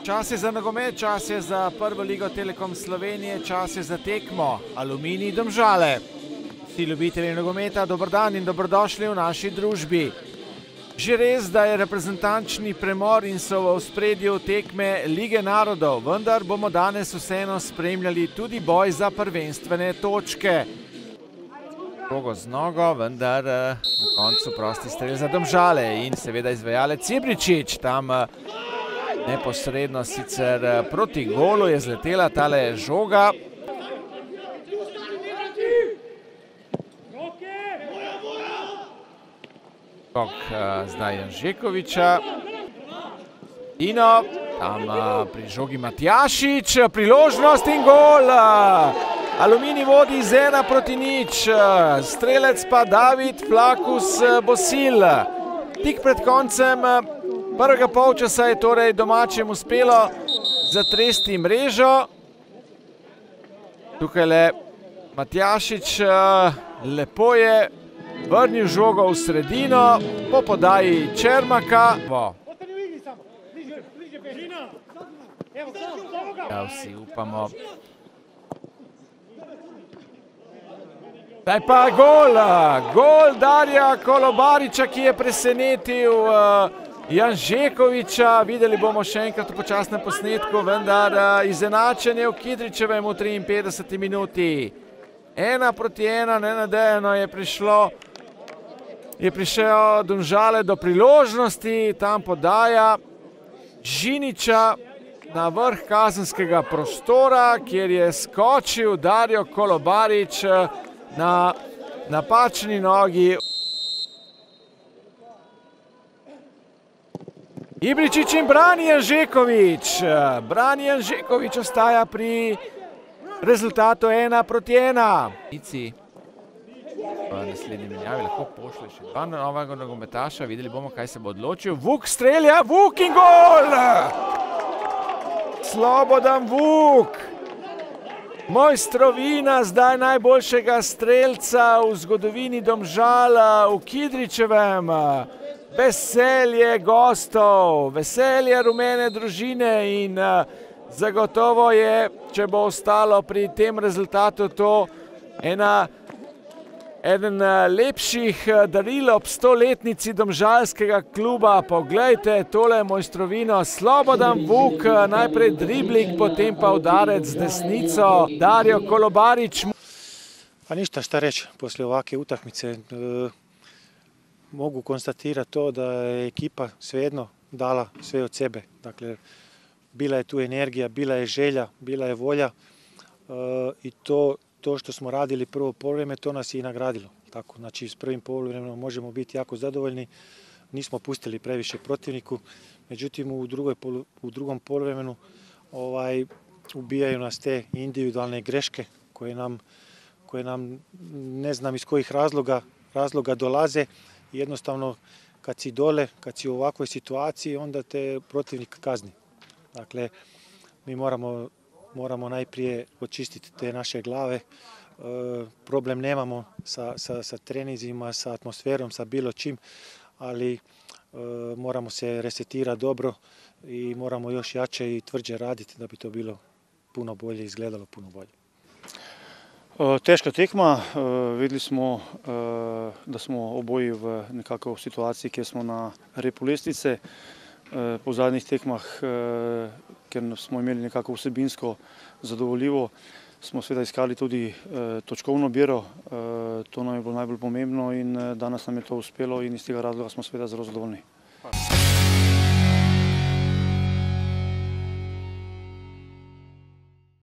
Čas je za nogomet, čas je za prvo ligo Telekom Slovenije, čas je za tekmo Aluminij Domžale. Vsi ljubitelji nogometa, dober dan in dobrodošli v naši družbi. Že res, da je reprezentančni premor in so v ospredju tekme Lige narodov, vendar bomo danes vseeno spremljali tudi boj za prvenstvene točke. Žogo z nogo, vendar na koncu prosti strel za Domžale in seveda izvajalec Ibričić. Tam neposredno sicer proti golu je zletela tale žoga. Skok zdaj Janžekoviča. Ino, tam pri žogi Matjašič, priložnost in gol. Aluminij vodi z 1:0, strelec pa David Flakus Bosil. Tik pred koncem prvega polčasa je torej domačim uspelo zatresti mrežo. Tukajle Matjašič lepo je vrnil žogo v sredino po podaji Čermaka. Ja, vsi upamo. Zdaj pa gol, gol Darija Kolobariča, ki je presenetil Janžekoviča. Videli bomo še enkrat v počasnem posnetku, vendar izenačenje v Kidričevem v 53 minuti. 1:1, nenadejano je prišel Domžale do priložnosti, tam podaja Žiniča na vrh kazenskega prostora, kjer je skočil Darijo Kolobarič na napačni nogi. Ibričić in brani Janžekovič. Brani Janžekovič ostaja pri rezultatu 1:1. V naslednji menjavi lahko pošle še dva novega nogometaša. Videli bomo, kaj se bo odločil. Vuk strelja, Vuk in gol! Slobodan Vuk. Mojstrovina zdaj najboljšega strelca v zgodovini Domžal v Kidričevem. Veselje gostov, veselje rumene družine in zagotovo je, če bo ostalo pri tem rezultatu, to eden lepših daril ob 100-letnici domžalskega kluba. Poglejte tole mojstrovino. Slobodan Vuk, najprej dribling, potem pa udarec z desnico. Darijo Kolobarič. Pa ništa šta reći, poslije ovakve utakmice mogu konstatirati to da je ekipa svejedno dala sve od sebe. Dakle, bila je tu energija, bila je želja, bila je volja i to što smo radili prvo poluvreme, to nas je i nagradilo. Tako, znači, s prvim poluvremenom možemo biti jako zadovoljni. Nismo pustili previše protivniku, međutim u drugom poluvremenu ubijaju nas te individualne greške koje nam ne znam iz kojih razloga dolaze. Jednostavno, kad si dole, kad si u ovakvoj situaciji, onda te protivnik kazni. Dakle, mi moramo najprije očistiti te naše glave. Problem nemamo sa treninzima, sa atmosferom, sa bilo čim, ali moramo se resetirati dobro i moramo još jače i tvrđe raditi da bi to bilo puno bolje, izgledalo puno bolje. Težka tekma, videli smo, da smo oboji nekako v situaciji, kjer smo na repu lestvice. Po zadnjih tekmah, ker smo imeli nekako vsebinsko zadovoljivo, smo seveda iskali tudi točkovno biro. To nam je bilo najbolj pomembno in danes nam je to uspelo in iz tega razloga smo seveda zelo zadovoljni.